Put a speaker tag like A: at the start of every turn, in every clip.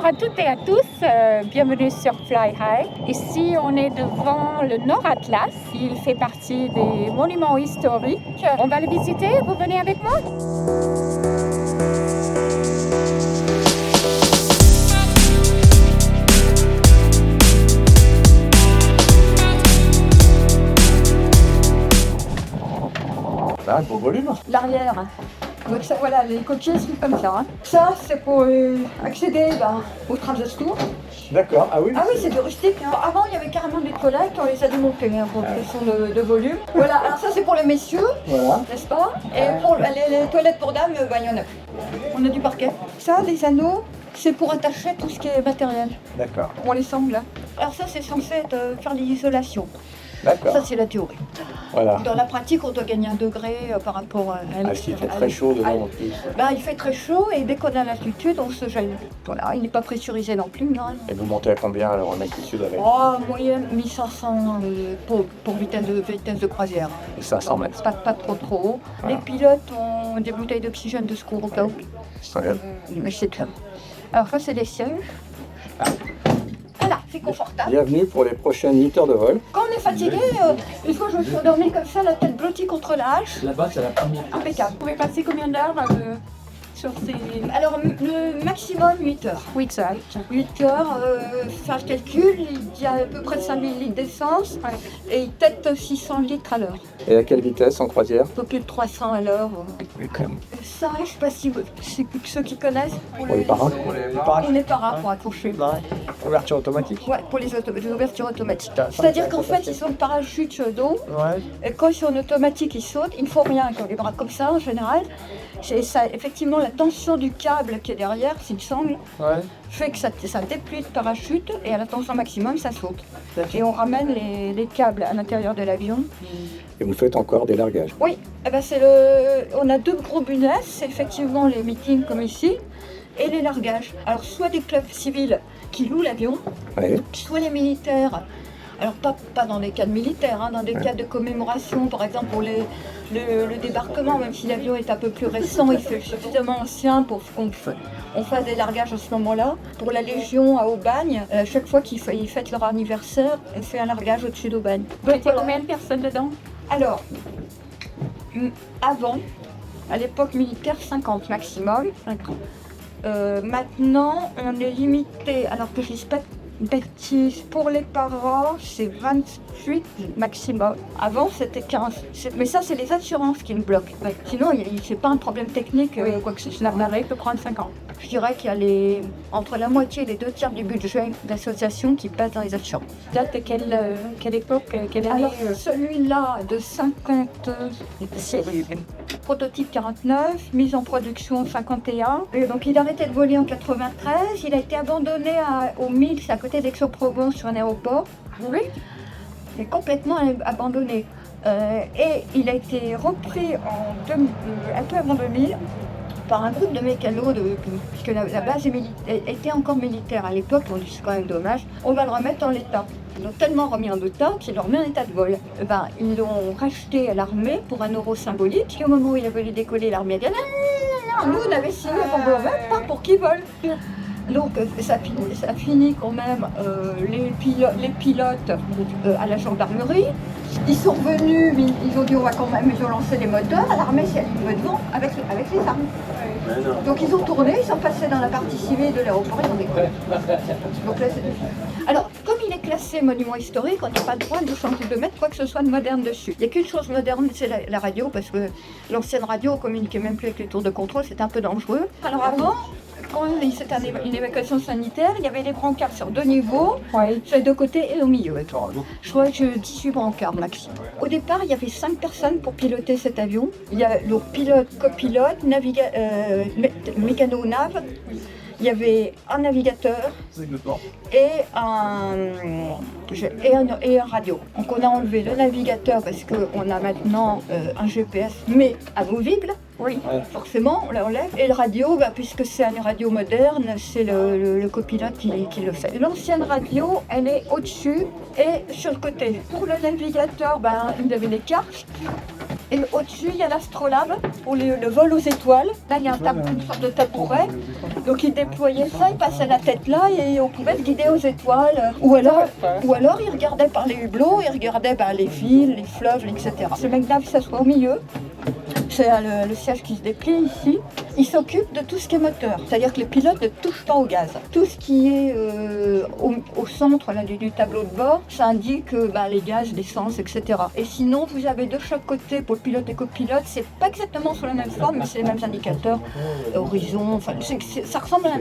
A: Bonjour à toutes et à tous, bienvenue sur Fly High. Ici, on est devant le Nord Atlas. Il fait partie des monuments historiques. On va le visiter, vous venez avec moi?
B: Ah, un beau volume.
C: L'arrière. Donc ça, voilà, les coquilles sont comme ça. Hein. Ça, c'est pour accéder aux trames de secours.
B: D'accord, ah oui.
C: Ah oui, c'est du rustique. Hein. Avant, il y avait carrément des toilettes, on les a démontées pour question de volume. Voilà, alors ça, c'est pour les messieurs,
B: Voilà.
C: n'est-ce pas? Et pour les toilettes pour dames, il y en a plus. On a du parquet. Ça, les anneaux, c'est pour attacher tout ce qui est matériel.
B: D'accord.
C: On les sangle là. Alors ça, c'est censé faire l'isolation.
B: D'accord.
C: Ça, c'est la théorie.
B: Voilà.
C: Dans la pratique, on doit gagner 1 degré par rapport à...
B: Ah, s'il fait très chaud dedans en plus.
C: Il fait très chaud et dès qu'on a l'altitude, on se gèle. Voilà, il n'est pas pressurisé non plus. Non.
B: Et vous montez à combien alors en altitude avec?
C: Oh, moyenne 1500 pour vitesse de croisière.
B: Et 500 mètres.
C: Pas trop haut.
B: Voilà.
C: Les pilotes ont des bouteilles d'oxygène de secours au cas où.
B: Très bien.
C: Mais c'est clair. Alors ça, c'est les sièges. Voilà, c'est confortable.
B: Bienvenue pour les prochaines 8 heures de vol.
C: Quand on est fatigué, une fois je me suis endormie comme ça, la tête blottie contre la hache.
B: Là-bas, c'est la première.
C: Impeccable.
A: Vous pouvez passer combien d'heures sur ces
C: Alors, le maximum 8 heures.
A: 8 heures?
C: 8 heures, faire le calcul, il y a à peu près 5000 litres d'essence et il tète 600 litres à l'heure.
B: Et à quelle vitesse en croisière?
C: Un peu plus de 300 à l'heure.
B: Oui, quand même.
C: Ça, je ne sais pas si ceux qui connaissent.
B: Pour les parrains?
C: On est para pour accrocher.
B: Ouverture automatique?
C: Ouais, pour les ouvertures automatiques. C'est-à-dire qu'en fait, ils sont le parachute d'eau.
B: Ouais.
C: Et quand ils sont en automatique, ils sautent. Il ne faut rien, ils ont les bras comme ça en général. Et ça, effectivement, la tension du câble qui est derrière, s'il semble, fait que ça déplie le parachute et à la tension maximum, ça saute. Et on ramène les câbles à l'intérieur de l'avion.
B: Et vous faites encore des largages?
C: Oui, on a 2 gros buness, c'est effectivement les meetings comme ici, et les largages. Alors soit des clubs civils qui louent l'avion, soit les militaires. Alors pas dans des cas de militaires, dans des cas de commémoration, par exemple pour le débarquement, même si l'avion est un peu plus récent, il fait suffisamment ancien pour qu'on fasse des largages à ce moment-là. Pour la Légion à Aubagne, chaque fois qu'ils fêtent leur anniversaire, on fait un largage au-dessus d'Aubagne.
A: Vous étiez combien de personnes dedans?
C: Alors, avant, à l'époque militaire, 50 maximum. Maintenant, on est limité, alors que je dis pas de bêtises, pour les parents, c'est 28 maximum. Avant, c'était 15. Mais ça, c'est les assurances qui nous bloquent. Sinon, c'est pas un problème technique, quoi que ce soit.
A: L'arrêt peut prendre 5 ans.
C: Je dirais qu'il y a entre la moitié et les 2 tiers du budget d'association qui passe dans les assurances.
A: Date de quelle époque, quelle année?
C: Alors, celui-là de 50, c'est prototype 49, mise en production 51. Et donc il a arrêté de voler en 93, il a été abandonné au Mills, à côté d'Aix-en-Provence, sur un aéroport. Oui. Il est complètement abandonné. Et il a été repris un peu avant 2000 par un groupe de mécanos, puisque la base était encore militaire à l'époque, on dit c'est quand même dommage, on va le remettre en état. Ils l'ont tellement remis en état qu'ils l'ont remis en état de vol. Ils l'ont racheté à l'armée pour 1 euro symbolique, et au moment où il a voulu décoller, l'armée a dit « Non, nous on avait signé pour le remettre, pas pour qu'ils volent ». Donc ça finit quand même les pilotes à la gendarmerie. Ils sont revenus, ils ont dit on va quand même, ils ont lancé les moteurs, l'armée s'est allumée devant avec les armes. Donc ils ont tourné, ils sont passés dans la partie civile de l'aéroport, ils ont décollé. Donc là c'est fini. Alors comme il est classé monument historique, on n'a pas le droit de mettre quoi que ce soit de moderne dessus. Il n'y a qu'une chose moderne, c'est la radio, parce que l'ancienne radio, on communiquait même plus avec les tours de contrôle, c'était un peu dangereux. Alors avant, quand c'était une évacuation sanitaire, il y avait des brancards sur 2 niveaux, sur les 2 côtés et au milieu. Je crois que 18 brancards maximum. Au départ, il y avait 5 personnes pour piloter cet avion. Il y a donc pilote, copilote, mécano-nav. Il y avait un navigateur et un radio. Donc on a enlevé le navigateur parce qu'on a maintenant un GPS, mais amovible. Oui, forcément, on l'enlève. Et le radio, puisque c'est une radio moderne, c'est le copilote qui le fait. L'ancienne radio, elle est au-dessus et sur le côté. Pour le navigateur, il avait les cartes. Et au-dessus, il y a l'astrolabe pour le vol aux étoiles. Là, il y a une sorte de tabouret. Donc, il déployait ça, il passait la tête là et on pouvait se guider aux étoiles. Ou alors il regardait par les hublots, il regardait les villes, les fleuves, etc. Ce mec-là s'assoit au milieu. C'est le siège qui se déplie ici. Il s'occupe de tout ce qui est moteur. C'est-à-dire que les pilotes ne touchent pas au gaz. Tout ce qui est au centre là, du tableau de bord, ça indique les gaz, l'essence, etc. Et sinon, vous avez de chaque côté, pour le pilote et copilote, c'est pas exactement sur la même forme, mais c'est les mêmes indicateurs. Horizon, enfin, ça ressemble à...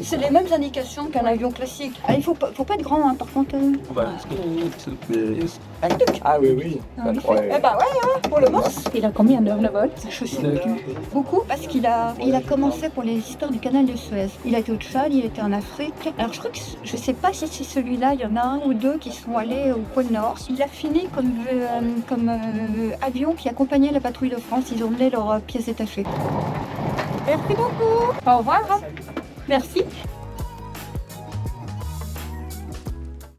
C: C'est les mêmes indications qu'un avion classique. Ah, il faut pas être grand, hein, par contre.
B: Ah oui, oui.
C: Eh ben ouais, pour le Morse.
A: Il a combien d'heures de vol?
C: Je sais plus. Beaucoup parce qu'il a commencé pour les histoires du canal de Suez. Il a été au Tchad, il était en Afrique. Alors je crois que je sais pas si c'est celui-là, il y en a un ou deux qui sont allés au pôle Nord. Il a fini comme avion qui accompagnait la patrouille de France. Ils ont emmené leurs pièces détachées.
A: Merci beaucoup. Au revoir.
C: Merci.